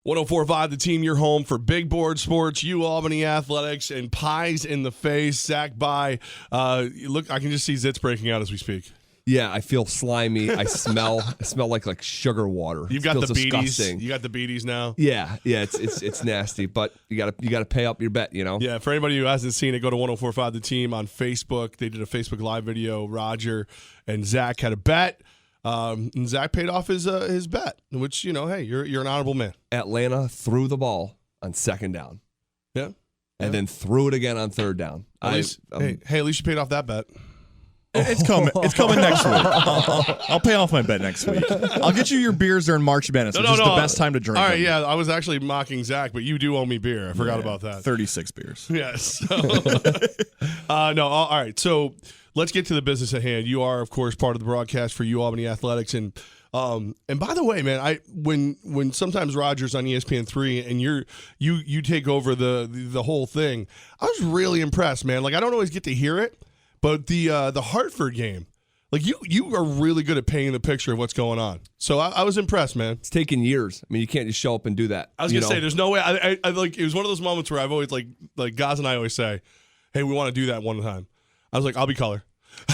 104.5 The Team, your home for big board sports, Albany Athletics, and pies in the face. Zach by. Look, I can just see zits breaking out as we speak. Yeah, I feel slimy. I smell like sugar water. You've got the disgusting. beaties. You got the beaties now. Yeah, it's nasty. But you gotta pay up your bet, you know. Yeah, for anybody who hasn't seen it, go to 104.5 The Team on Facebook. They did a Facebook Live video. Roger and Zach had a bet. And Zach paid off his bet, which, hey, you're an honorable man. Atlanta threw the ball on second down. Yeah. And then threw it again on third down. At least you paid off that bet. It's coming. It's coming next week. I'll pay off my bet next week. I'll get you your beers during March Madness, which is the best time to drink. All right, them. yeah, I was actually mocking Zach, but you do owe me beer. I forgot about that. 36 beers. Yes. So, no, all right. So let's get to the business at hand. You are, of course, part of the broadcast for Albany Athletics, and by the way, man, when sometimes Roger's on ESPN3 and you take over the whole thing, I was really impressed, man. Like, I don't always get to hear it. But the Hartford game, like you are really good at painting the picture of what's going on. So I was impressed, man. It's taken years. I mean, you can't just show up and do that. I was gonna say, there's no way. I like, it was one of those moments where I've always like Goz and I always say, hey, we want to do that one time. I was like, I'll be color.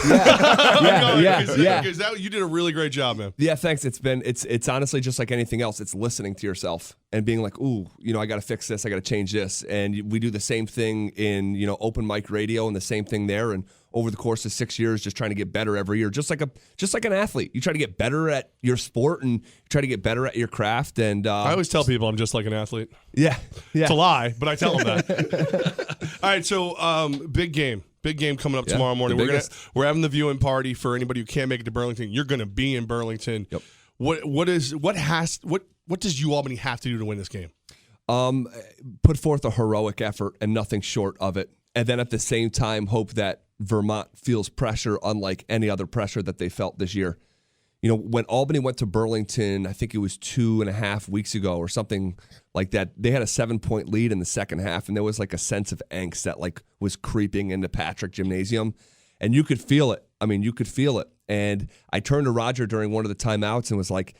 Yeah. Because you did a really great job, man. Yeah, thanks. It's honestly just like anything else. It's listening to yourself and being like, ooh, I got to fix this. I got to change this. And we do the same thing in, open mic radio and the same thing there. And over the course of 6 years, just trying to get better every year, just like an athlete. You try to get better at your sport and try to get better at your craft. And I always tell people I'm just like an athlete. Yeah. It's a lie, but I tell them that. All right, so big game coming up tomorrow morning. We're having the viewing party for anybody who can't make it to Burlington. You're going to be in Burlington. Yep. What does Albany have to do to win this game? Put forth a heroic effort and nothing short of it. And then at the same time, hope that Vermont feels pressure unlike any other pressure that they felt this year. When Albany went to Burlington, I think it was 2.5 weeks ago or something like that, they had a 7-point lead in the second half, and there was like a sense of angst that was creeping into Patrick Gymnasium, and you could feel it. I mean, you could feel it. And I turned to Roger during one of the timeouts and was like,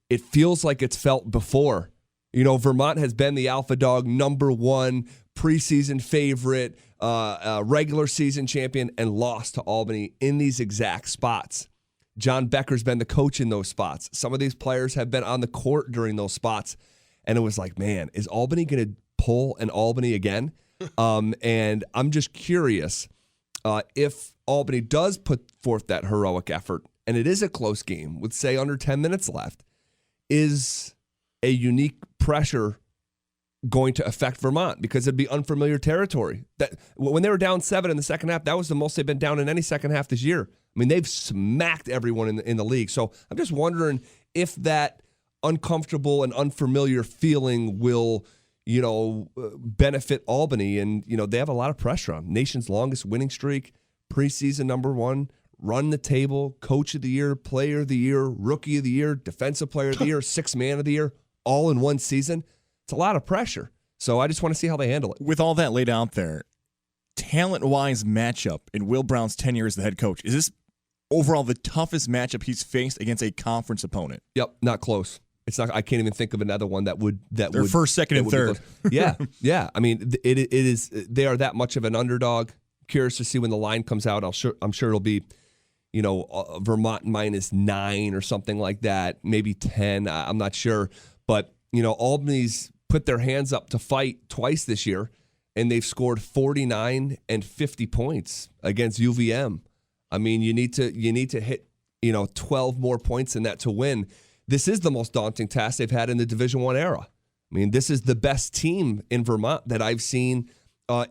it feels like it's felt before. Vermont has been the alpha dog, #1 preseason favorite, regular season champion, and lost to Albany in these exact spots. John Becker's been the coach in those spots. Some of these players have been on the court during those spots. And it was like, man, is Albany going to pull an Albany again? And I'm just curious if Albany does put forth that heroic effort, and it is a close game with, say, under 10 minutes left, is a unique pressure going to affect Vermont? Because it'd be unfamiliar territory. That when they were down 7 in the second half, that was the most they've been down in any second half this year. I mean, they've smacked everyone in the league. So I'm just wondering if that uncomfortable and unfamiliar feeling will, benefit Albany. And, they have a lot of pressure on them. Nation's longest winning streak, preseason #1, run the table, coach of the year, player of the year, rookie of the year, defensive player of the year, sixth man of the year, all in one season. It's a lot of pressure. So I just want to see how they handle it. With all that laid out there, talent-wise matchup in Will Brown's tenure as the head coach, is this overall the toughest matchup he's faced against a conference opponent? Yep, not close. It's not. I can't even think of another one that would. Their first, second, and third. Yeah. I mean, it is. They are that much of an underdog. Curious to see when the line comes out. I'm sure it'll be, Vermont -9 or something like that, maybe 10. I'm not sure, but Albany's put their hands up to fight twice this year, and they've scored 49 and 50 points against UVM. I mean, you need to hit 12 more points than that to win. This is the most daunting task they've had in the Division I era. I mean, this is the best team in Vermont that I've seen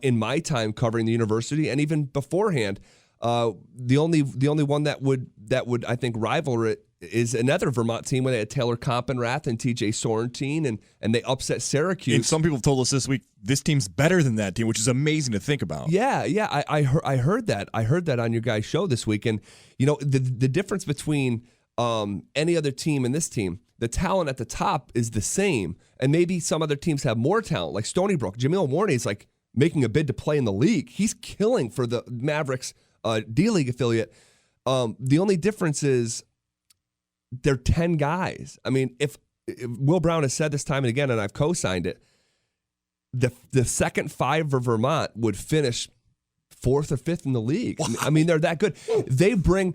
in my time covering the university, and even beforehand. The only one that would I think rival it is another Vermont team when they had Taylor Compenrath and TJ Sorrentine, and they upset Syracuse. And some people have told us this week this team's better than that team, which is amazing to think about. Yeah, I heard that. I heard that on your guys' show this week, and the difference between any other team and this team, the talent at the top is the same, and maybe some other teams have more talent, like Stony Brook. Jamil Mornay is like making a bid to play in the league. He's killing for the Mavericks D-League affiliate. The only difference is they're 10 guys. I mean, if Will Brown has said this time and again, and I've co-signed it. The second five for Vermont would finish 4th or 5th in the league. I mean, they're that good. They bring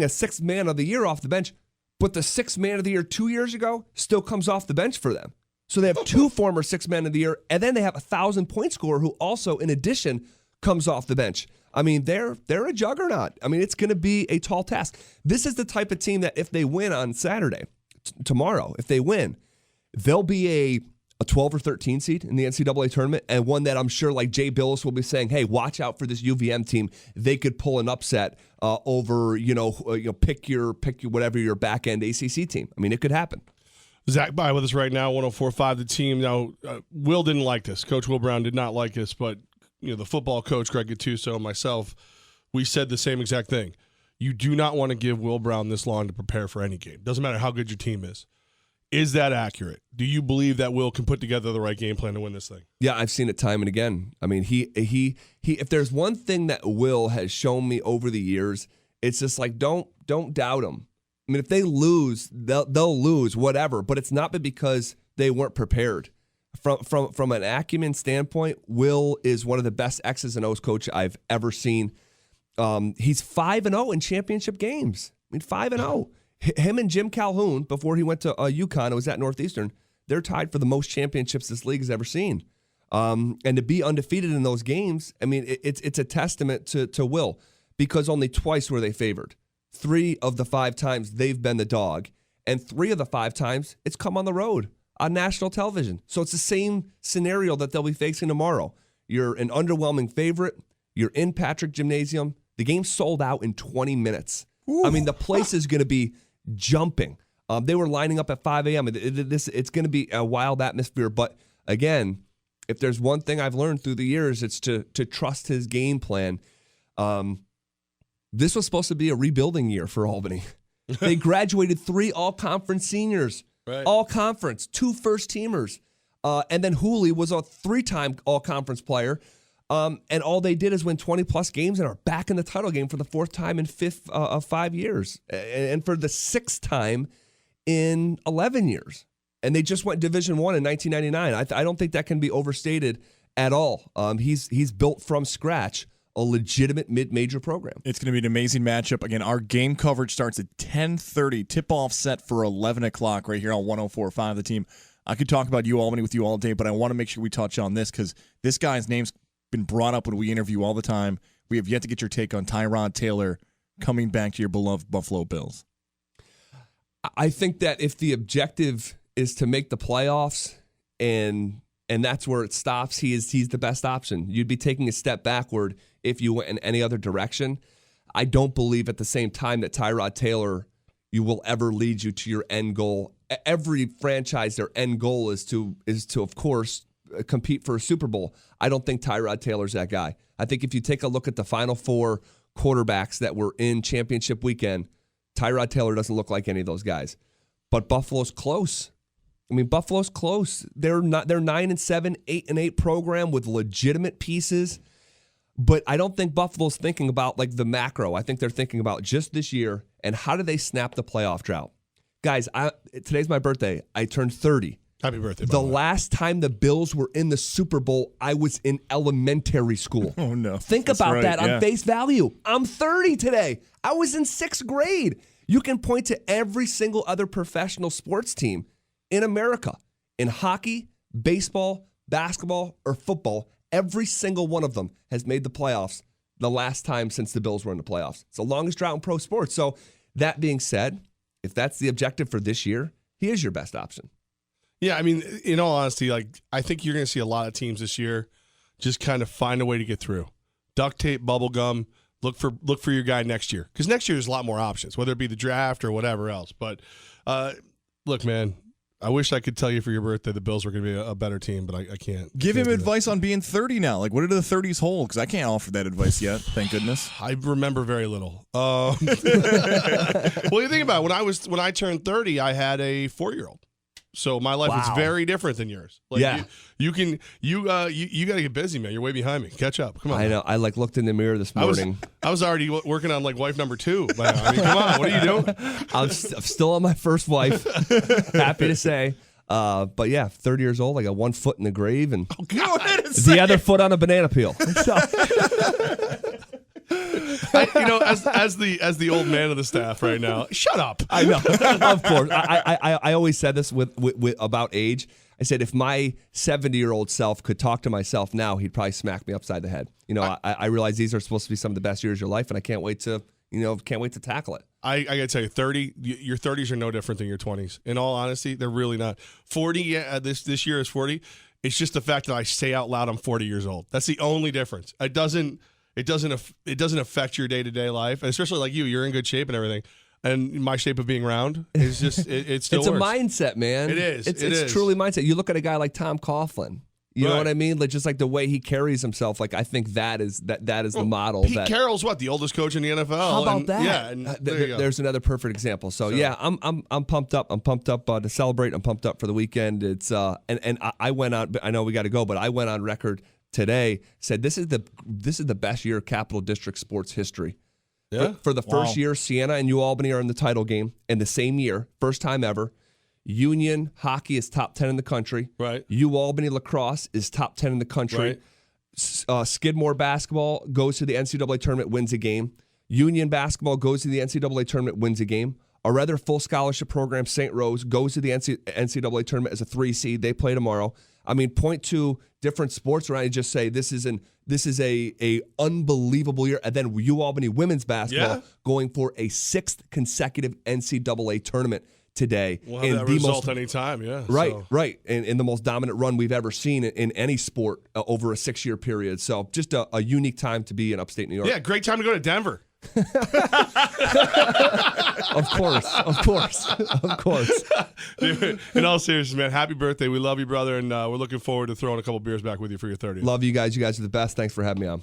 a sixth man of the year off the bench, but the sixth man of the year 2 years ago still comes off the bench for them. So they have 2 former sixth men of the year, and then they have a 1,000-point scorer who also, in addition, comes off the bench. I mean, they're a juggernaut. I mean, it's going to be a tall task. This is the type of team that if they win on Saturday, tomorrow, if they win, they'll be a 12 or 13 seed in the NCAA tournament, and one that I'm sure like Jay Billis will be saying, hey, watch out for this UVM team. They could pull an upset over, pick your whatever your back end ACC team. I mean, it could happen. Zach By with us right now, 104.5 The Team. Now, Will didn't like this. Coach Will Brown did not like this, but the football coach, Greg Gattuso, and myself, we said the same exact thing. You do not want to give Will Brown this long to prepare for any game. Doesn't matter how good your team is. Is that accurate? Do you believe that Will can put together the right game plan to win this thing? Yeah, I've seen it time and again. I mean, he if there's one thing that Will has shown me over the years, it's just like don't doubt him. I mean, if they lose, they'll lose, whatever. But it's not because they weren't prepared. From an acumen standpoint, Will is one of the best X's and O's coach I've ever seen. He's 5-0 in championship games. I mean, 5-0. Him and Jim Calhoun, before he went to UConn, it was at Northeastern, they're tied for the most championships this league has ever seen. And to be undefeated in those games, I mean, it's a testament to Will, because only twice were they favored. 3 of the 5 times they've been the dog, and 3 of the 5 times it's come on the road on national television. So it's the same scenario that they'll be facing tomorrow. You're an underwhelming favorite. You're in Patrick Gymnasium. The game sold out in 20 minutes. Ooh. I mean, the place is going to be jumping. They were lining up at 5 a.m. It's going to be a wild atmosphere. But again, if there's one thing I've learned through the years, it's to trust his game plan. This was supposed to be a rebuilding year for Albany. They graduated 3 all-conference seniors, right. All-conference, 2 first-teamers. And then Hooley was a 3-time all-conference player. And all they did is win 20-plus games and are back in the title game for the 4th time in 5 years. And for the 6th time in 11 years. And they just went Division I in 1999. I don't think that can be overstated at all. He's built from scratch a legitimate mid-major program. It's going to be an amazing matchup. Again, our game coverage starts at 10:30. Tip-off set for 11 o'clock right here on 104.5 The Team. I could talk about Albany with you all day, but I want to make sure we touch on this because this guy's name's been brought up when we interview all the time. We have yet to get your take on Tyrod Taylor coming back to your beloved Buffalo Bills. I think that if the objective is to make the playoffs and that's where it stops, he's the best option. You'd be taking a step backward if you went in any other direction. I don't believe at the same time that Tyrod Taylor will ever lead you to your end goal. Every franchise, their end goal is to of course compete for a Super Bowl. I don't think Tyrod Taylor's that guy. I think if you take a look at the Final 4 quarterbacks that were in championship weekend, Tyrod Taylor doesn't look like any of those guys. But Buffalo's close. I mean, Buffalo's close. They're 9-7, 8-8 program with legitimate pieces. But I don't think Buffalo's thinking about like the macro. I think they're thinking about just this year and how do they snap the playoff drought. Guys, today's my birthday. I turned 30. Happy birthday. The last time the Bills were in the Super Bowl, I was in elementary school. Oh, no. Think about that on face value. I'm 30 today. I was in 6th grade. You can point to every single other professional sports team in America, in hockey, baseball, basketball, or football. Every single one of them has made the playoffs the last time since the Bills were in the playoffs. It's the longest drought in pro sports. So that being said, if that's the objective for this year, he is your best option. Yeah, I mean, in all honesty, I think you're going to see a lot of teams this year just kind of find a way to get through. Duct tape, bubble gum, look for your guy next year. Because next year there's a lot more options, whether it be the draft or whatever else. But look, man, I wish I could tell you for your birthday the Bills were going to be a better team, but I can't. Give him advice on being 30 now. Like, what do the 30s hold? Because I can't offer that advice yet, thank goodness. I remember very little. Well, you think about it. When I turned 30, I had a 4-year-old. So my life is very different than yours. Like Yeah. you got to get busy, man. You're way behind me. Catch up. Come on. I know. I looked in the mirror this morning. I was already working on like wife number 2 by now. I mean, come on. What are you doing? I'm still on my first wife. Happy to say. But yeah, 30 years old. I got one foot in the grave and the other foot on a banana peel. So. As the old man of the staff right now, shut up. I know, of course. I always said this with about age. I said if my 70-year-old self could talk to myself now, he'd probably smack me upside the head. I realize these are supposed to be some of the best years of your life, and I can't wait to tackle it. I got to tell you, your 30s are no different than your 20s. In all honesty, they're really not. 40, this year is 40. It's just the fact that I say out loud I'm 40 years old. That's the only difference. It doesn't affect your day-to-day life, and especially like you're in good shape and everything. And my shape of being round is just it still it's works. A mindset, man. It is. It's truly mindset. You look at a guy like Tom Coughlin. You know what I mean? Like just like the way he carries himself. Like I think that is the model. Pete Carroll's the oldest coach in the NFL. How about that? Yeah, and there's another perfect example. So yeah, I'm pumped up. I'm pumped up to celebrate. I'm pumped up for the weekend. It's and I went on. I know we got to go, but I went on record today, said this is the best year of Capital District sports history. Yeah. For the first year, Siena and UAlbany are in the title game in the same year, first time ever. Union hockey is top 10 in the country. Right. UAlbany lacrosse is top 10 in the country. Right. Skidmore basketball goes to the NCAA tournament, wins a game. Union basketball goes to the NCAA tournament, wins a game. Our other full scholarship program, St. Rose, goes to the NCAA tournament as a 3 seed. They play tomorrow. I mean, point to different sports where I just say this is a unbelievable year. And then UAlbany women's basketball going for a 6th consecutive NCAA tournament today. We'll have that result anytime, yeah. Right. In the most dominant run we've ever seen in any sport over a 6-year period. So just a unique time to be in upstate New York. Yeah, great time to go to Denver. Of course. Dude, in all seriousness, man, happy birthday. We love you, brother, and we're looking forward to throwing a couple beers back with you for your 30th. Love you guys. You guys are the best. Thanks for having me on.